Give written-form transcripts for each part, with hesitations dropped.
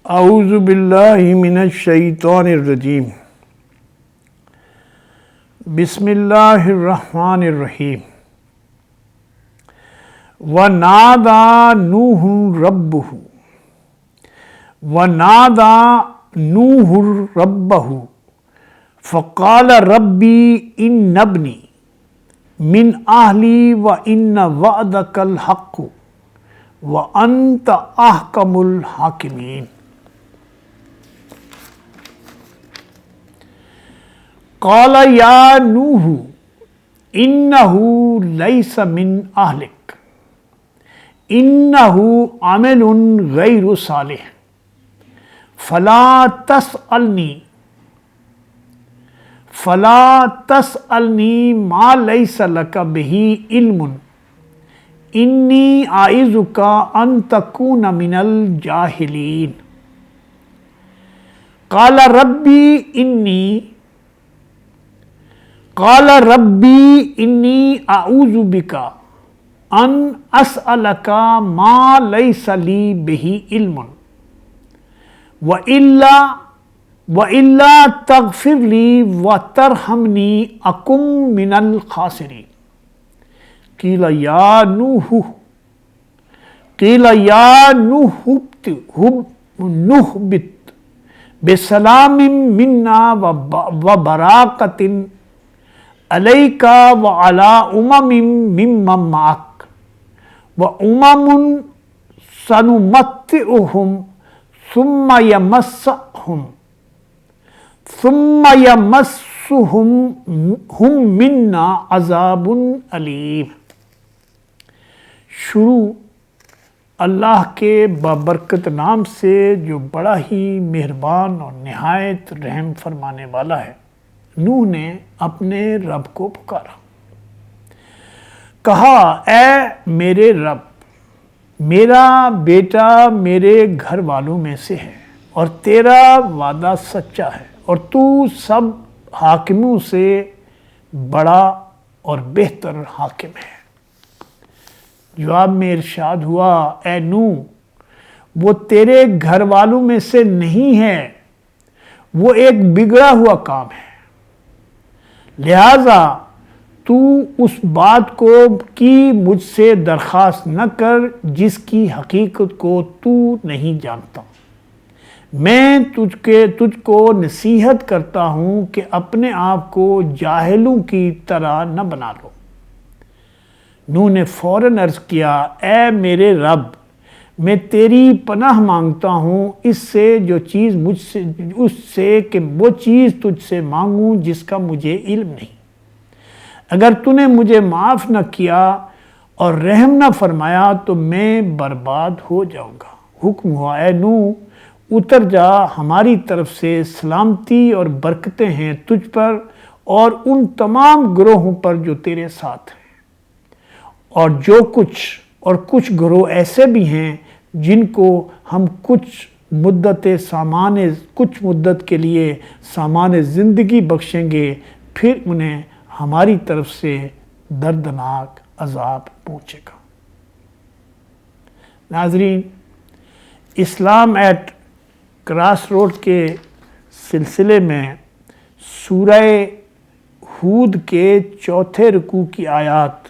اعوذ باللہ من الشیطان الرجیم بسم اللہ الرحمن الرحیم وَنَادَى نُوحٌ رَبَّهُ فَقَالَ رَبِّ إِنَّ ابْنِي مِنْ أَهْلِي وَإِنَّ وَعْدَكَ الْحَقُّ وَأَنْتَ أَحْكَمُ الْحَاكِمِينَ۔ قال یا نوح انہ لیس من اہلک انہ عمل غیر صالح فلا تسألنی ما لیس لک بہ علم انی اعظک ان تکون من الجاہلین۔ قال ربی انی اعوذ بک ان اسألک ما لیس لی بہ علم وإلا تغفر لی وترحمنی اکن من الخاسرین۔ قیل یا نوح اہبط بسلام منا وبراکۃ علیک وعلی ممن معک وامم سنمتعہم ثم یمسہم منا عذاب علیم۔ شروع اللہ کے بابرکت نام سے جو بڑا ہی مہربان اور نہایت رحم فرمانے والا ہے۔ نوح نے اپنے رب کو پکارا، کہا اے میرے رب، میرا بیٹا میرے گھر والوں میں سے ہے اور تیرا وعدہ سچا ہے اور تو سب حاکموں سے بڑا اور بہتر حاکم ہے۔ جواب میں ارشاد ہوا، اے نوح، وہ تیرے گھر والوں میں سے نہیں ہے، وہ ایک بگڑا ہوا کام ہے، لہذا تو اس بات کی مجھ سے درخواست نہ کر جس کی حقیقت کو تو نہیں جانتا۔ میں تجھ کو نصیحت کرتا ہوں کہ اپنے آپ کو جاہلوں کی طرح نہ بنا لو۔ نوح نے فوراً عرض کیا، اے میرے رب، میں تیری پناہ مانگتا ہوں وہ چیز تجھ سے مانگوں جس کا مجھے علم نہیں۔ اگر تو نے مجھے معاف نہ کیا اور رحم نہ فرمایا تو میں برباد ہو جاؤں گا۔ حکم ہوا، اے نوح، اتر جا، ہماری طرف سے سلامتی اور برکتیں ہیں تجھ پر اور ان تمام گروہوں پر جو تیرے ساتھ ہیں، اور کچھ گروہ ایسے بھی ہیں جن کو ہم کچھ مدت کے لیے سامان زندگی بخشیں گے، پھر انہیں ہماری طرف سے دردناک عذاب پہنچے گا۔ ناظرین، اسلام ایٹ کراس روڈ کے سلسلے میں سورہ ہود کے چوتھے رکوع کی آیات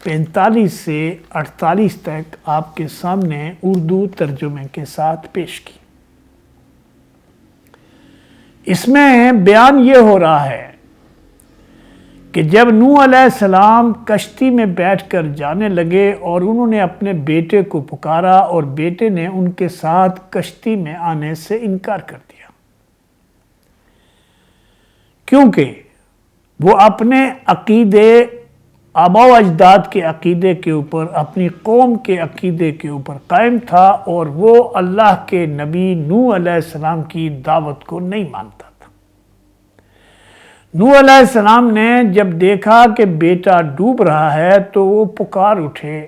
45 سے 48 تک آپ کے سامنے اردو ترجمے کے ساتھ پیش کی۔ اس میں بیان یہ ہو رہا ہے کہ جب نوح علیہ السلام کشتی میں بیٹھ کر جانے لگے اور انہوں نے اپنے بیٹے کو پکارا اور بیٹے نے ان کے ساتھ کشتی میں آنے سے انکار کر دیا، کیونکہ وہ اپنے عقیدے، آباء و اجداد کے عقیدے کے اوپر، اپنی قوم کے عقیدے کے اوپر قائم تھا اور وہ اللہ کے نبی نوح علیہ السلام کی دعوت کو نہیں مانتا تھا۔ نوح علیہ السلام نے جب دیکھا کہ بیٹا ڈوب رہا ہے تو وہ پکار اٹھے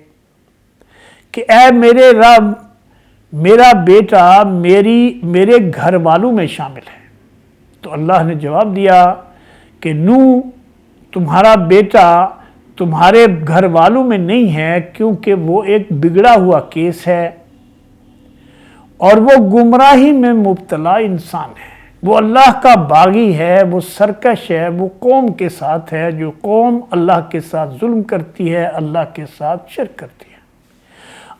کہ اے میرے رب، میرا بیٹا میرے گھر والوں میں شامل ہے۔ تو اللہ نے جواب دیا کہ نوح، تمہارا بیٹا تمہارے گھر والوں میں نہیں ہے، کیونکہ وہ ایک بگڑا ہوا کیس ہے، اور وہ گمراہی میں مبتلا انسان ہے، وہ اللہ کا باغی ہے، وہ سرکش ہے، وہ قوم کے ساتھ ہے جو قوم اللہ کے ساتھ ظلم کرتی ہے، اللہ کے ساتھ شرک کرتی ہے۔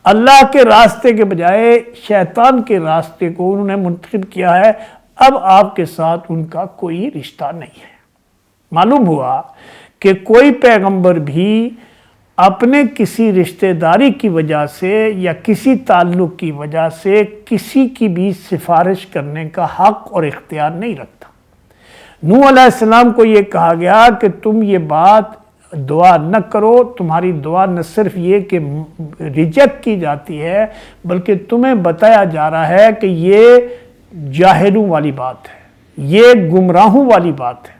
اللہ کے راستے کے بجائے شیطان کے راستے کو انہوں نے منتخب کیا ہے، اب آپ کے ساتھ ان کا کوئی رشتہ نہیں ہے۔ معلوم ہوا کہ کوئی پیغمبر بھی اپنے کسی رشتہ داری کی وجہ سے یا کسی تعلق کی وجہ سے کسی کی بھی سفارش کرنے کا حق اور اختیار نہیں رکھتا۔ نوح علیہ السلام کو یہ کہا گیا کہ تم یہ بات دعا نہ کرو، تمہاری دعا نہ صرف یہ کہ ریجیکٹ کی جاتی ہے بلکہ تمہیں بتایا جا رہا ہے کہ یہ جاہلوں والی بات ہے، یہ گمراہوں والی بات ہے۔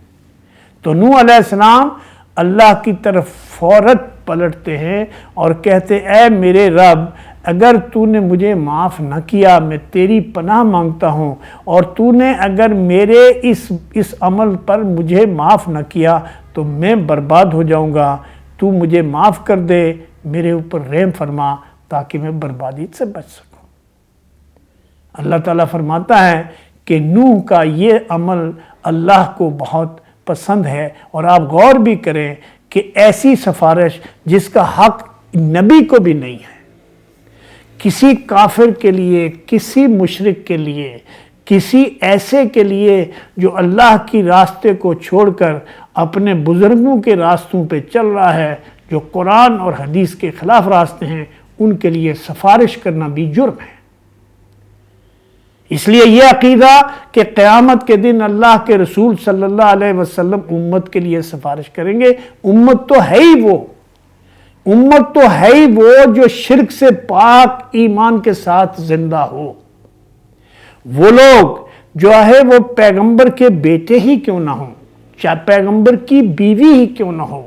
تو نوح علیہ السلام اللہ کی طرف فوراً پلٹتے ہیں اور کہتے اے میرے رب، اگر تو نے مجھے معاف نہ کیا میں تیری پناہ مانگتا ہوں، اور تو نے اگر میرے اس عمل پر مجھے معاف نہ کیا تو میں برباد ہو جاؤں گا، تو مجھے معاف کر دے، میرے اوپر رحم فرما تاکہ میں بربادی سے بچ سکوں۔ اللہ تعالیٰ فرماتا ہے کہ نوح کا یہ عمل اللہ کو بہت پسند ہے، اور آپ غور بھی کریں کہ ایسی سفارش جس کا حق نبی کو بھی نہیں ہے، کسی کافر کے لیے، کسی مشرک کے لیے، کسی ایسے کے لیے جو اللہ کی راستے کو چھوڑ کر اپنے بزرگوں کے راستوں پہ چل رہا ہے، جو قرآن اور حدیث کے خلاف راستے ہیں، ان کے لیے سفارش کرنا بھی جرم ہے۔ اس لیے یہ عقیدہ کہ قیامت کے دن اللہ کے رسول صلی اللہ علیہ وسلم امت کے لیے سفارش کریں گے، امت تو ہے ہی وہ جو شرک سے پاک ایمان کے ساتھ زندہ ہو۔ وہ لوگ جو ہے وہ پیغمبر کے بیٹے ہی کیوں نہ ہوں، چاہے پیغمبر کی بیوی ہی کیوں نہ ہو،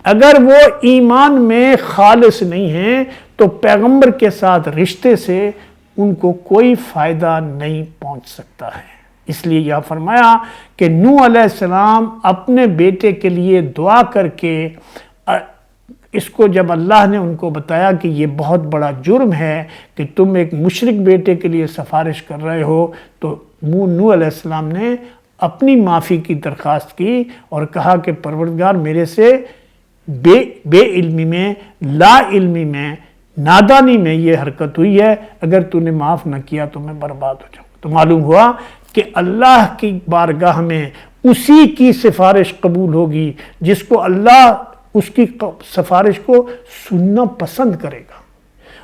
اگر وہ ایمان میں خالص نہیں ہیں تو پیغمبر کے ساتھ رشتے سے ان کو کوئی فائدہ نہیں پہنچ سکتا ہے۔ اس لیے یہ فرمایا کہ نوح علیہ السلام اپنے بیٹے کے لیے دعا کر کے، اس کو جب اللہ نے ان کو بتایا کہ یہ بہت بڑا جرم ہے کہ تم ایک مشرک بیٹے کے لیے سفارش کر رہے ہو، تو نوح علیہ السلام نے اپنی معافی کی درخواست کی اور کہا کہ پروردگار میرے سے بے علمی میں، لا علمی میں، نادانی میں یہ حرکت ہوئی ہے، اگر تو نے معاف نہ کیا تو میں برباد ہو جاؤں۔ تو معلوم ہوا کہ اللہ کی بارگاہ میں اسی کی سفارش قبول ہوگی جس کو اللہ اس کی سفارش کو سننا پسند کرے گا،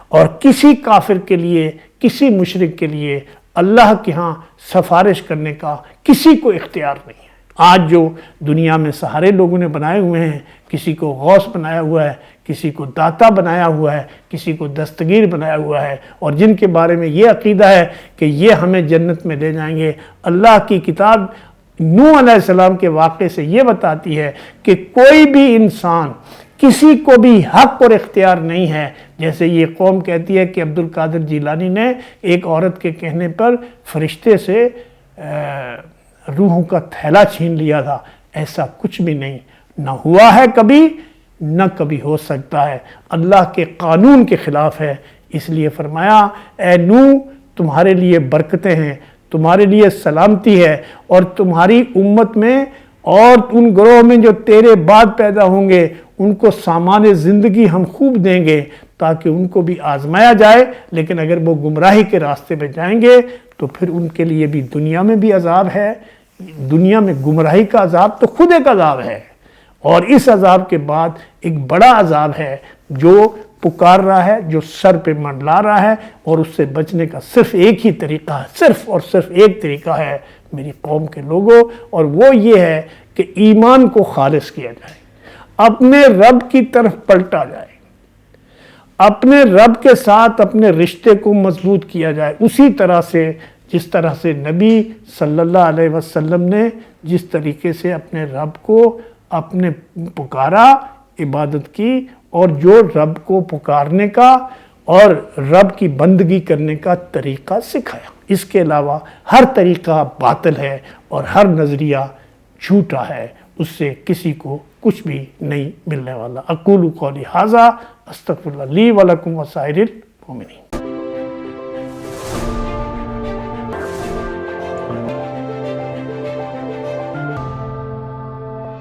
اور کسی کافر کے لیے، کسی مشرک کے لیے اللہ کے ہاں سفارش کرنے کا کسی کو اختیار نہیں ہے۔ آج جو دنیا میں سارے لوگوں نے بنائے ہوئے ہیں، کسی کو غوث بنایا ہوا ہے، کسی کو داتا بنایا ہوا ہے، کسی کو دستگیر بنایا ہوا ہے، اور جن کے بارے میں یہ عقیدہ ہے کہ یہ ہمیں جنت میں لے جائیں گے، اللہ کی کتاب نوح علیہ السلام کے واقعے سے یہ بتاتی ہے کہ کوئی بھی انسان، کسی کو بھی حق اور اختیار نہیں ہے۔ جیسے یہ قوم کہتی ہے کہ عبد القادر جیلانی نے ایک عورت کے کہنے پر فرشتے سے روحوں کا تھیلا چھین لیا تھا، ایسا کچھ بھی نہیں، نہ ہوا ہے کبھی، نہ کبھی ہو سکتا ہے، اللہ کے قانون کے خلاف ہے۔ اس لیے فرمایا اے نوح، تمہارے لیے برکتیں ہیں، تمہارے لیے سلامتی ہے، اور تمہاری امت میں اور ان گروہ میں جو تیرے بعد پیدا ہوں گے ان کو سامان زندگی ہم خوب دیں گے تاکہ ان کو بھی آزمایا جائے، لیکن اگر وہ گمراہی کے راستے پہ جائیں گے تو پھر ان کے لیے بھی دنیا میں بھی عذاب ہے۔ دنیا میں گمراہی کا عذاب تو خود ایک عذاب ہے، اور اس عذاب کے بعد ایک بڑا عذاب ہے جو پکار رہا ہے، جو سر پہ منڈلا رہا ہے، اور اس سے بچنے کا صرف ایک ہی طریقہ ہے، صرف اور صرف ایک طریقہ ہے میری قوم کے لوگوں، اور وہ یہ ہے کہ ایمان کو خالص کیا جائے، اپنے رب کی طرف پلٹا جائے، اپنے رب کے ساتھ اپنے رشتے کو مضبوط کیا جائے، اسی طرح سے جس طرح سے نبی صلی اللہ علیہ وسلم نے جس طریقے سے اپنے رب کو اپنے پکارا، عبادت کی، اور جو رب کو پکارنے کا اور رب کی بندگی کرنے کا طریقہ سکھایا۔ اس کے علاوہ ہر طریقہ باطل ہے اور ہر نظریہ جھوٹا ہے، اس سے کسی کو کچھ بھی نہیں ملنے والا۔ اقول قولی ھذا استغفر اللہ لی ولکم وسائر المؤمنین۔